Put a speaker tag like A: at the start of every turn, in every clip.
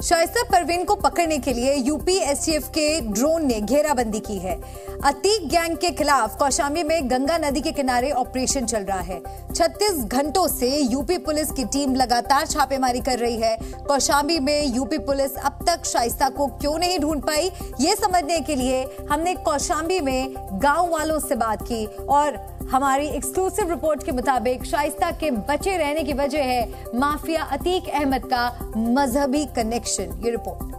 A: शाइस्ता परवीन को पकड़ने के लिए यूपी एसटीएफ के ड्रोन ने घेराबंदी की है। अतीक गैंग के खिलाफ कौशाम्बी में गंगा नदी के किनारे ऑपरेशन चल रहा है। 36 घंटों से यूपी पुलिस की टीम लगातार छापेमारी कर रही है। कौशाम्बी में यूपी पुलिस अब तक शाइस्ता को क्यों नहीं ढूंढ पाई, ये समझने के लिए हमने कौशाम्बी में गांव वालों से बात की और हमारी एक्सक्लूसिव रिपोर्ट के मुताबिक शाइस्ता के बचे रहने की वजह है माफिया अतीक अहमद का मजहबी कनेक्शन। ये रिपोर्ट।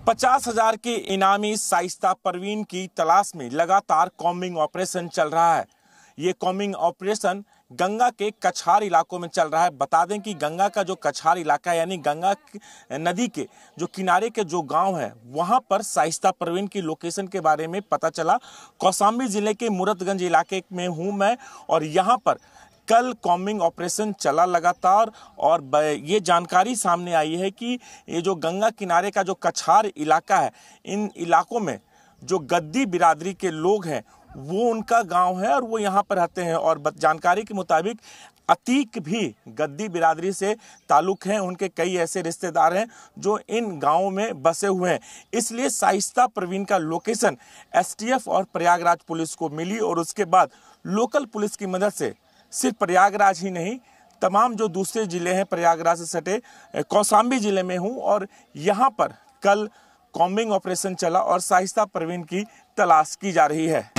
B: $50,000 के इनामी शाइस्ता परवीन की तलाश में लगातार कॉम्बिंग ऑपरेशन चल रहा है। ये कॉम्बिंग ऑपरेशन गंगा के कछार इलाकों में चल रहा है। बता दें कि गंगा का जो कछार इलाका है यानी गंगा नदी के जो किनारे के जो गांव है वहां पर शाइस्ता परवीन की लोकेशन के बारे में पता चला। कौशाम्बी जिले के मूरतगंज इलाके में हूं मैं और यहां पर कल कॉम्बिंग ऑपरेशन चला लगातार और ये जानकारी सामने आई है कि ये जो गंगा किनारे का जो कछार इलाका है, इन इलाकों में जो गद्दी बिरादरी के लोग हैं वो उनका गांव है और वो यहाँ पर रहते हैं। और जानकारी के मुताबिक अतीक भी गद्दी बिरादरी से ताल्लुक हैं। उनके कई ऐसे रिश्तेदार हैं जो इन गांवों में बसे हुए हैं। इसलिए शाइस्ता परवीन का लोकेशन एसटीएफ और प्रयागराज पुलिस को मिली और उसके बाद लोकल पुलिस की मदद से सिर्फ प्रयागराज ही नहीं तमाम जो दूसरे जिले हैं प्रयागराज से सटे कौशाम्बी जिले में हूँ और यहाँ पर कल कॉम्बिंग ऑपरेशन चला और शाइस्ता परवीन की तलाश की जा रही है।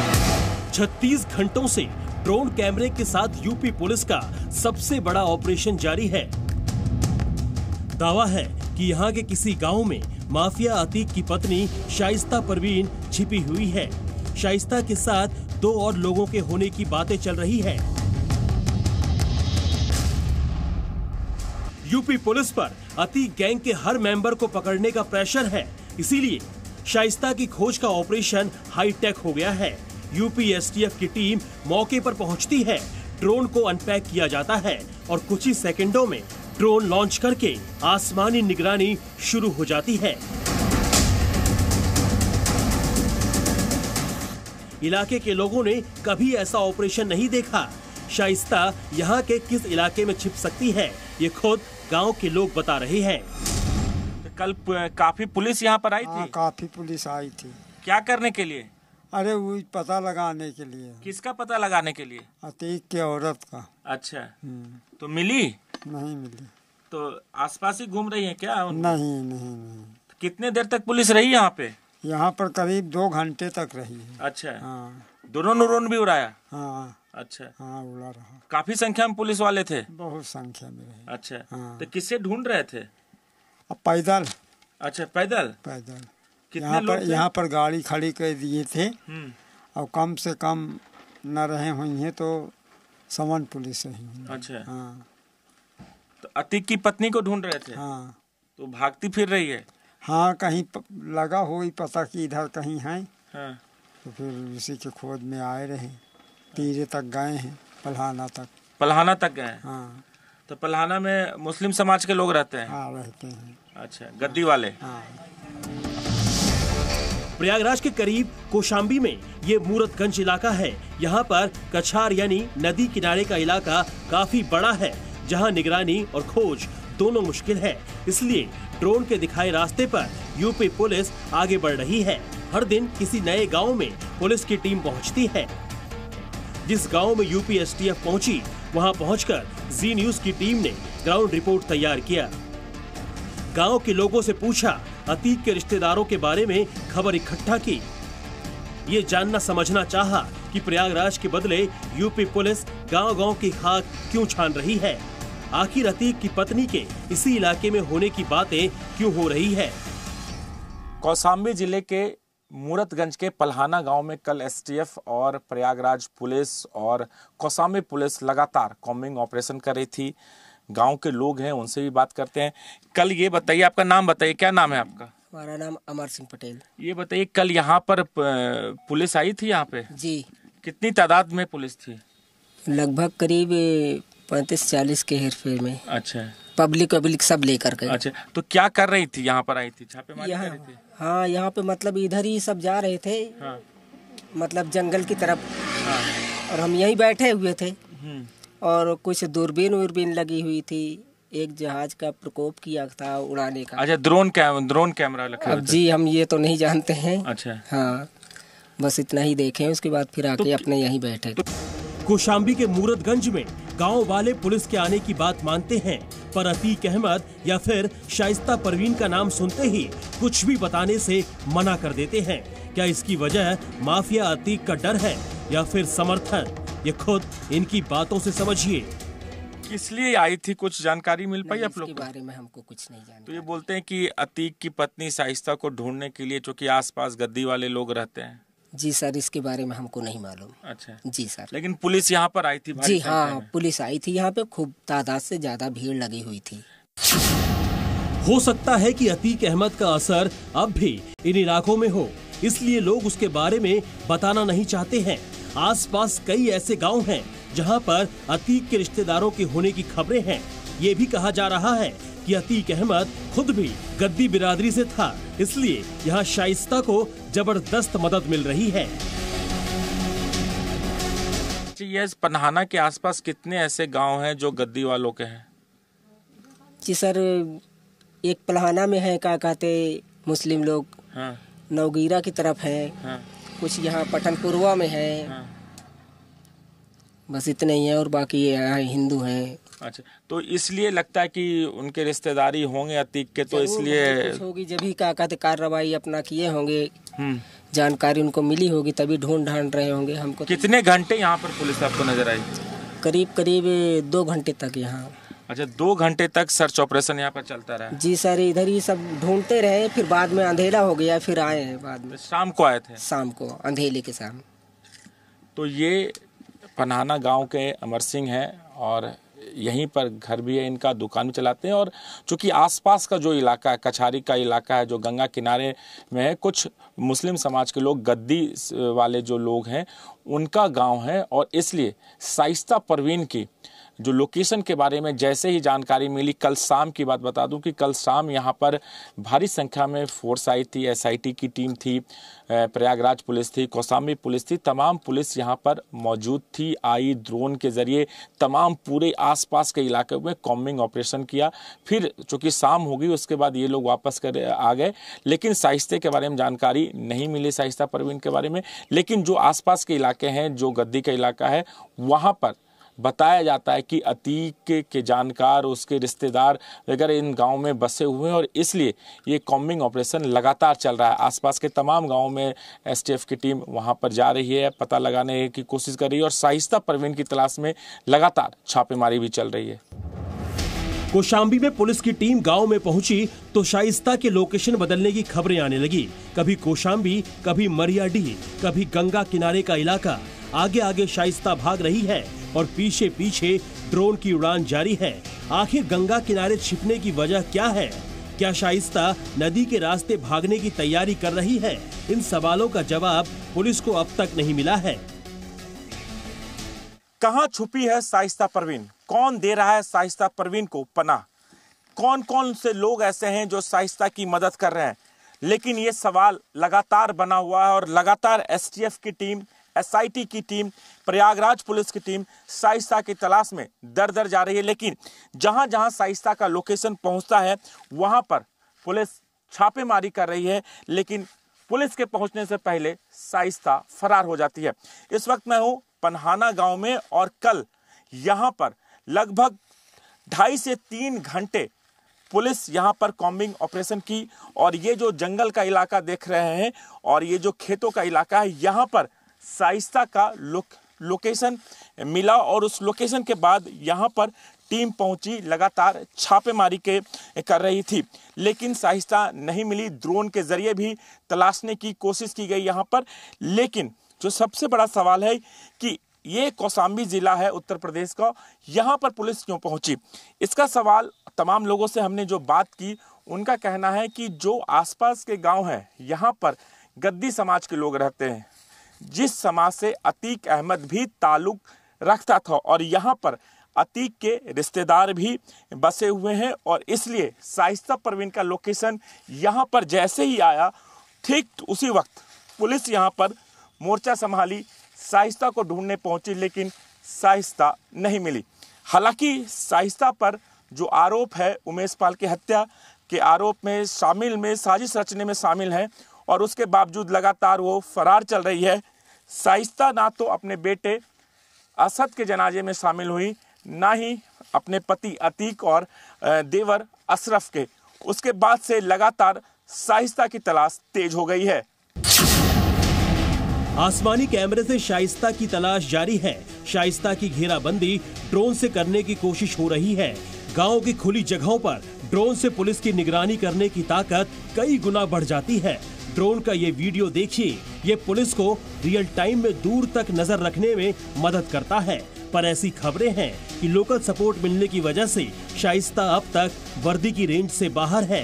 C: 36 घंटों से ड्रोन कैमरे के साथ यूपी पुलिस का सबसे बड़ा ऑपरेशन जारी है। दावा है कि यहाँ के किसी गांव में माफिया अतीक की पत्नी शाइस्ता परवीन छिपी हुई है। शाइस्ता के साथ 2 और लोगों के होने की बातें चल रही है। यूपी पुलिस पर अतीक गैंग के हर मेंबर को पकड़ने का प्रेशर है, इसीलिए शाइस्ता की खोज का ऑपरेशन हाईटेक हो गया है। यूपी एसटीएफ की टीम मौके पर पहुंचती है, ड्रोन को अनपैक किया जाता है और कुछ ही सेकंडों में ड्रोन लॉन्च करके आसमानी निगरानी शुरू हो जाती है। इलाके के लोगों ने कभी ऐसा ऑपरेशन नहीं देखा। शाइस्ता यहाँ के किस इलाके में छिप सकती है, ये खुद गांव के लोग बता रहे हैं।
B: तो कल काफी पुलिस यहाँ पर आई थी?
D: काफी पुलिस आई थी।
B: क्या करने के लिए?
D: अरे वो पता लगाने के लिए।
B: किसका पता लगाने के लिए?
D: अतीक के औरत का।
B: अच्छा, तो मिली?
D: नहीं मिली।
B: तो आसपास ही घूम रही है क्या?
D: नहीं।
B: कितने देर तक पुलिस रही यहाँ पे?
D: यहाँ पर करीब 2 घंटे तक रही है।
B: अच्छा,
D: हाँ।
B: ड्रोन भी उड़ाया?
D: हाँ।
B: अच्छा,
D: हाँ उड़ा रहा।
B: काफी संख्या में पुलिस वाले थे?
D: बहुत संख्या में रहे।
B: अच्छा,
D: हाँ।
B: तो किससे ढूंढ रहे थे?
D: पैदल।
B: अच्छा, पैदल।
D: यहाँ पर गाड़ी खड़ी कर दिए थे और कम से कम न रहे हुई हैं तो 7 पुलिस रही।
B: अच्छा,
D: हाँ।
B: तो अतीक की पत्नी को ढूंढ रहे थे?
D: हाँ।
B: तो भागती फिर रही है?
D: हाँ, कहीं लगा हो पता कि इधर कहीं है।
B: हाँ।
D: तो फिर उसी के खोज में आए रहे, तीरे तक गए हैं,
B: पलहाना तक गए।
D: हाँ।
B: तो पलहाना में मुस्लिम समाज के लोग रहते हैं?
D: हाँ, रहते हैं।
B: अच्छा, गद्दी वाले।
D: हाँ।
C: प्रयागराज के करीब कौशाम्बी में ये मूरतगंज इलाका है। यहाँ पर कछार यानी नदी किनारे का इलाका काफी बड़ा है, जहाँ निगरानी और खोज दोनों मुश्किल है। इसलिए ड्रोन के दिखाए रास्ते पर यूपी पुलिस आगे बढ़ रही है। हर दिन किसी नए गांव में पुलिस की टीम पहुंचती है। जिस गांव में यूपी एसटीएफ पहुंची, वहां पहुंचकर जी न्यूज की टीम ने ग्राउंड रिपोर्ट तैयार किया। गांव के लोगों से पूछा, अतीक के रिश्तेदारों के बारे में खबर इकट्ठा की। ये जानना समझना चाहा कि प्रयागराज के बदले यूपी पुलिस गांव-गांव की खाक क्यों छान रही है। आखिर अतीक की पत्नी के इसी इलाके में होने की बातें क्यों हो रही है।
B: कौशाम्बी जिले के मूरतगंज के पलहाना गांव में कल एसटीएफ और प्रयागराज पुलिस और कौशाम्बी पुलिस लगातार कॉम्बिंग ऑपरेशन कर रही थी। गांव के लोग हैं, उनसे भी बात करते हैं। कल ये बताइए, आपका नाम बताइए, क्या नाम है आपका?
E: हमारा नाम अमर सिंह पटेल।
B: ये बताइए, कल यहाँ पर पुलिस आई थी यहाँ पे?
E: जी।
B: कितनी तादाद में पुलिस थी?
E: लगभग करीब 35-40 के हेरफेर में।
B: अच्छा,
E: पब्लिक सब लेकर गए।
B: अच्छा, तो क्या कर रही थी? यहाँ पर आई थी, छापेमारी कर रही थी?
E: हाँ, यहाँ पे मतलब इधर ही सब जा रहे थे।
B: हाँ।
E: मतलब जंगल की तरफ।
B: हाँ।
E: और हम यहीं बैठे हुए थे और कुछ दूरबीन लगी हुई थी। एक जहाज का प्रकोप किया था उड़ाने का।
B: अच्छा, ड्रोन कैमरा लगा?
E: अब जी हम ये तो नहीं जानते हैं।
B: अच्छा।
E: हाँ, बस इतना ही देखे, उसके बाद फिर आके अपने यहीं बैठे।
C: कौशाम्बी के मूरतगंज में गांव वाले पुलिस के आने की बात मानते हैं, पर अतीक अहमद या फिर शाइस्ता परवीन का नाम सुनते ही कुछ भी बताने से मना कर देते हैं। क्या इसकी वजह माफिया अतीक का डर है या फिर समर्थन? ये खुद इनकी बातों से समझिए।
B: किस लिए आई थी, कुछ जानकारी मिल पाई आप लोग?
E: इसके बारे में हमको कुछ नहीं जानते।
B: तो ये बोलते हैं कि अतीक की पत्नी शाइस्ता को ढूंढने के लिए, चूंकि आसपास गद्दी वाले लोग रहते हैं।
E: जी सर, इसके बारे में हमको नहीं मालूम।
B: अच्छा
E: जी सर।
B: लेकिन पुलिस यहाँ पर आई थी?
E: जी हाँ, पुलिस आई थी यहाँ पे, खूब तादाद से ज्यादा भीड़ लगी हुई थी।
C: हो सकता है कि अतीक अहमद का असर अब भी इन इलाकों में हो, इसलिए लोग उसके बारे में बताना नहीं चाहते हैं। आसपास कई ऐसे गांव हैं जहां पर अतीक के रिश्तेदारों के होने की खबरें हैं। ये भी कहा जा रहा है कि अतीक अहमद खुद भी गद्दी बिरादरी से था, इसलिए यहाँ शाइस्ता को जबरदस्त मदद मिल रही है।
B: ये पन्हाना के आसपास कितने ऐसे गांव हैं जो गद्दी वालों के हैं?
E: जी सर, एक पलहाना में है, क्या कहते मुस्लिम लोग।
B: हाँ।
E: नवगीरा की तरफ है।
B: हाँ।
E: कुछ यहाँ पठनपुरवा में है।
B: हाँ।
E: बस इतने ही है और बाकी यहाँ हिंदू हैं।
B: अच्छा, तो इसलिए लगता है कि उनके रिश्तेदारी होंगे अतीक के, तो इसलिए
E: कुछ होगी, जब भी क्या कहते कार्रवाई अपना किए होंगे, जानकारी उनको मिली होगी, तभी ढूंढ रहे होंगे हमको।
B: कितने घंटे यहाँ पर पुलिस आपको नजर आई?
E: करीब 2 घंटे तक यहाँ।
B: अच्छा, 2 घंटे तक सर्च ऑपरेशन यहाँ पर चलता रहा?
E: जी सर, इधर ही सब ढूंढते रहे, फिर बाद में अंधेरा हो गया, फिर आए हैं बाद में।
B: शाम को आए थे?
E: शाम को, अंधेरे के शाम।
B: तो ये पन्हाना गांव के अमर सिंह हैं और यहीं पर घर भी है इनका, दुकान भी चलाते हैं। और चूंकि आसपास का जो इलाका है, कछारी का इलाका है, जो गंगा किनारे में है, कुछ मुस्लिम समाज के लोग, गद्दी वाले जो लोग हैं, उनका गांव है। और इसलिए शाइस्ता परवीन की जो लोकेशन के बारे में जैसे ही जानकारी मिली, कल शाम की बात बता दूं कि कल शाम यहाँ पर भारी संख्या में फोर्स आई थी। एसआईटी की टीम थी, प्रयागराज पुलिस थी, कौशाम्बी पुलिस थी, तमाम पुलिस यहाँ पर मौजूद थी। आई ड्रोन के जरिए तमाम पूरे आसपास के इलाके में कॉम्बिंग ऑपरेशन किया। फिर चूँकि शाम हो गई, उसके बाद ये लोग वापस कर आ गए, लेकिन शाइस्ते के बारे में जानकारी नहीं मिली, शाइस्ता परवीन के बारे में। लेकिन जो आसपास के इलाके हैं, जो गद्दी का इलाका है, वहाँ पर बताया जाता है कि अतीक के जानकार, उसके रिश्तेदार वगैरह इन गांव में बसे हुए हैं और इसलिए ये कॉम्बिंग ऑपरेशन लगातार चल रहा है। आसपास के तमाम गांवों में एसटीएफ की टीम वहां पर जा रही है, पता लगाने की कोशिश कर रही है और शाइस्ता परवीन की तलाश में लगातार छापेमारी भी चल रही है।
C: कौशाम्बी में पुलिस की टीम गांव में पहुंची तो शाइस्ता के लोकेशन बदलने की खबरें आने लगी। कभी कौशाम्बी, कभी मरियाडीह, कभी गंगा किनारे का इलाका। आगे आगे शाइस्ता भाग रही है और पीछे पीछे ड्रोन की उड़ान जारी है। आखिर गंगा किनारे छिपने की वजह क्या है? क्या शाइस्ता नदी के रास्ते भागने की तैयारी कर रही है? इन सवालों का जवाब पुलिस को अब तक नहीं मिला है।
B: कहां छुपी है शाइस्ता परवीन? कौन दे रहा है शाइस्ता परवीन को पनाह? कौन कौन से लोग ऐसे हैं जो शाइस्ता की मदद कर रहे हैं? लेकिन ये सवाल लगातार बना हुआ है और लगातार एसटीएफ की टीम, एसआईटी की टीम, प्रयागराज पुलिस की टीम शाइस्ता की तलाश में दर दर जा रही है। लेकिन जहां जहां शाइस्ता का लोकेशन पहुंचता है, वहां पर पुलिस छापेमारी कर रही है, लेकिन पुलिस के पहुंचने से पहले शाइस्ता फरार हो जाती है। इस वक्त मैं हूं पन्हाना गांव में और कल यहां पर लगभग 2.5 से 3 घंटे पुलिस यहां पर कॉम्बिंग ऑपरेशन की। और ये जो जंगल का इलाका देख रहे हैं और ये जो खेतों का इलाका है, यहां पर शाइस्ता का लोकेशन मिला और उस लोकेशन के बाद यहां पर टीम पहुंची, लगातार छापेमारी कर रही थी, लेकिन शाइस्ता नहीं मिली। ड्रोन के जरिए भी तलाशने की कोशिश की गई यहां पर। लेकिन जो सबसे बड़ा सवाल है कि ये कौशाम्बी जिला है उत्तर प्रदेश का, यहाँ पर पुलिस क्यों पहुंची? इसका सवाल तमाम लोगों से हमने जो बात की, उनका कहना है कि जो आसपास के गांव हैं, यहाँ पर गद्दी समाज के लोग रहते हैं, जिस समाज से अतीक अहमद भी ताल्लुक रखता था। और यहाँ पर अतीक के रिश्तेदार भी बसे हुए हैं और इसलिए शाइस्ता परवीन का लोकेशन यहाँ पर जैसे ही आया ठीक उसी वक्त पुलिस यहाँ पर मोर्चा संभाली, शाइस्ता को ढूंढने पहुंची, लेकिन शाइस्ता नहीं मिली। हालांकि शाइस्ता पर जो आरोप है उमेश पाल की हत्या के आरोप में साजिश रचने में शामिल है और उसके बावजूद लगातार वो फरार चल रही है। शाइस्ता ना तो अपने बेटे असद के जनाजे में शामिल हुई, ना ही अपने पति अतीक और देवर अशरफ के। उसके बाद से लगातार शाइस्ता की तलाश तेज हो गई है।
C: आसमानी कैमरे से शाइस्ता की तलाश जारी है। शाइस्ता की घेराबंदी ड्रोन से करने की कोशिश हो रही है। गांव की खुली जगहों पर ड्रोन से पुलिस की निगरानी करने की ताकत कई गुना बढ़ जाती है। ड्रोन का ये वीडियो देखिए, ये पुलिस को रियल टाइम में दूर तक नजर रखने में मदद करता है। पर ऐसी खबरें हैं कि लोकल सपोर्ट मिलने की वजह से शाइस्ता अब तक वर्दी की रेंज से बाहर है।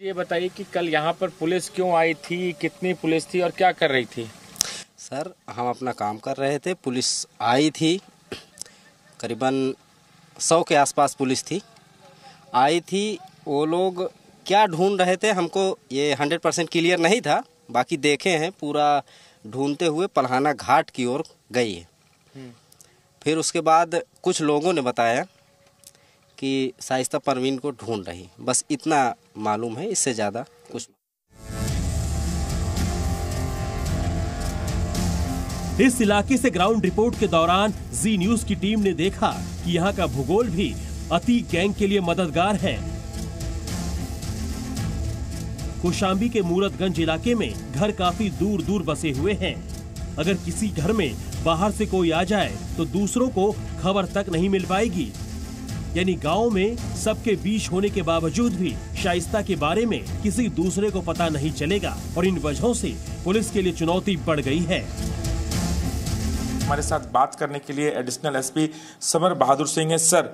B: ये बताइए कि कल यहाँ पर पुलिस क्यों आई थी, कितनी पुलिस थी और क्या कर रही थी?
F: सर, हम अपना काम कर रहे थे, पुलिस आई थी, करीबन 100 के आसपास पुलिस थी, आई थी। वो लोग क्या ढूंढ रहे थे हमको ये 100% क्लियर नहीं था, बाकी देखे हैं पूरा ढूंढते हुए पलहाना घाट की ओर गई है। फिर उसके बाद कुछ लोगों ने बताया कि शाइस्ता परवीन को ढूंढ रही, बस इतना मालूम है, इससे ज़्यादा कुछ।
C: इस इलाके से ग्राउंड रिपोर्ट के दौरान जी न्यूज की टीम ने देखा कि यहाँ का भूगोल भी अतीक गैंग के लिए मददगार है। कौशाम्बी के मूरतगंज इलाके में घर काफी दूर दूर बसे हुए हैं। अगर किसी घर में बाहर से कोई आ जाए तो दूसरों को खबर तक नहीं मिल पाएगी। यानी गांव में सबके बीच होने के बावजूद भी शाइस्ता के बारे में किसी दूसरे को पता नहीं चलेगा और इन वजहों से पुलिस के लिए चुनौती बढ़ गई है।
B: हमारे साथ बात करने के लिए additional SP summer Bahadur Singh है। सर,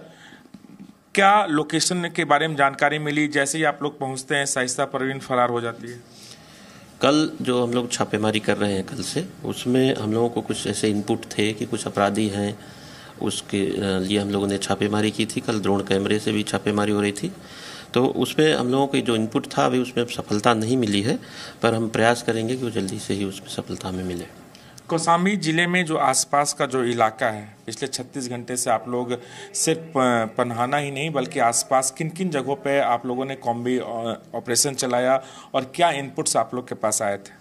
B: क्या लोकेशन के बारे में जानकारी मिली? जैसे ही आप लोग पहुंचते हैं शाइस्ता परवीन फरार हो जाती है।
G: कल जो हम लोग छापेमारी कर रहे हैं कल से, उसमें हम लोगों को कुछ ऐसे इनपुट थे कि कुछ अपराधी हैं, उसके लिए हम लोगों ने छापेमारी की थी। कल ड्रोन कैमरे से भी छापेमारी हो रही थी, तो उसमें हम लोगों को जो इनपुट था अभी उसमें सफलता नहीं मिली है, पर हम प्रयास करेंगे कि वो जल्दी से ही उसमें सफलता हमें मिले।
B: कौशाम्बी जिले में जो आसपास का जो इलाका है, पिछले 36 घंटे से आप लोग सिर्फ पन्हाना ही नहीं बल्कि आसपास किन किन जगहों पे आप लोगों ने कॉम्बी ऑपरेशन चलाया और क्या इनपुट्स आप लोग के पास आए थे?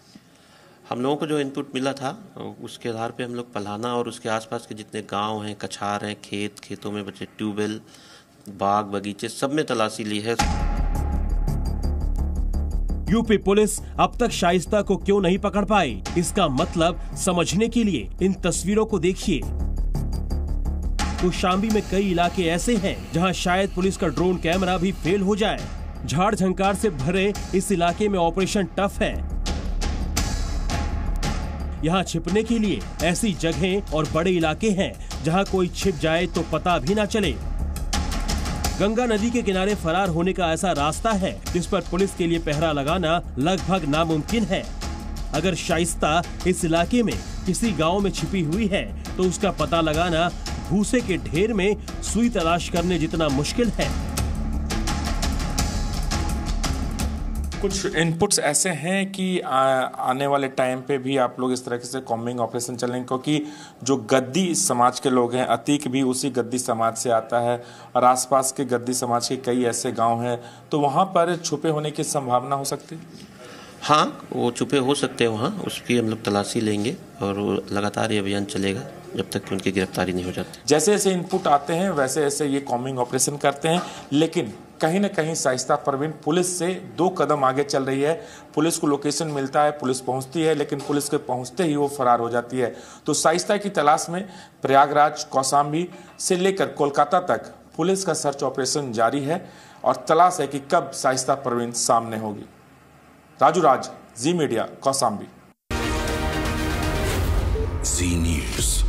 G: हम लोगों को जो इनपुट मिला था उसके आधार पे हम लोग पलाना और उसके आसपास के जितने गांव हैं, कछार हैं, खेतों में बचे ट्यूबवेल, बाग बगीचे, सब में तलाशी ली है।
C: यूपी पुलिस अब तक शाइस्ता को क्यों नहीं पकड़ पाई, इसका मतलब समझने के लिए इन तस्वीरों को देखिए। कौशाम्बी में कई इलाके ऐसे हैं जहां शायद पुलिस का ड्रोन कैमरा भी फेल हो जाए। झाड़ झंकार से भरे इस इलाके में ऑपरेशन टफ है। यहाँ छिपने के लिए ऐसी जगहें और बड़े इलाके हैं जहाँ कोई छिप जाए तो पता भी ना चले। गंगा नदी के किनारे फरार होने का ऐसा रास्ता है जिस पर पुलिस के लिए पहरा लगाना लगभग नामुमकिन है। अगर शाइस्ता इस इलाके में किसी गांव में छिपी हुई है तो उसका पता लगाना भूसे के ढेर में सुई तलाश करने जितना मुश्किल है।
B: कुछ इनपुट्स ऐसे हैं कि आने वाले टाइम पे भी आप लोग इस तरह से कॉम्बिंग ऑपरेशन चलेंगे, क्योंकि जो गद्दी समाज के लोग हैं, अतीक भी उसी गद्दी समाज से आता है और आसपास के गद्दी समाज के कई ऐसे गांव हैं, तो वहां पर छुपे होने की संभावना हो सकती है?
G: हाँ, वो छुपे हो सकते हैं वहाँ, उसकी हम लोग तलाशी लेंगे और लगातार ये अभियान चलेगा जब तक कि उनकी गिरफ्तारी नहीं हो जाती।
B: जैसे जैसे इनपुट आते हैं वैसे वैसे ये कॉम्बिंग ऑपरेशन करते हैं, लेकिन कहीं न कहीं शाइस्ता परवीन पुलिस से 2 कदम आगे चल रही है। पुलिस को लोकेशन मिलता है, पुलिस पहुंचती है, लेकिन पुलिस के पहुंचते ही वो फरार हो जाती है। तो शाइस्ता की तलाश में प्रयागराज, कौशाम्बी से लेकर कोलकाता तक पुलिस का सर्च ऑपरेशन जारी है और तलाश है कि कब शाइस्ता परवीन सामने होगी। राजू राज, जी मीडिया, कौशाम्बी।
H: जी न्यूज़।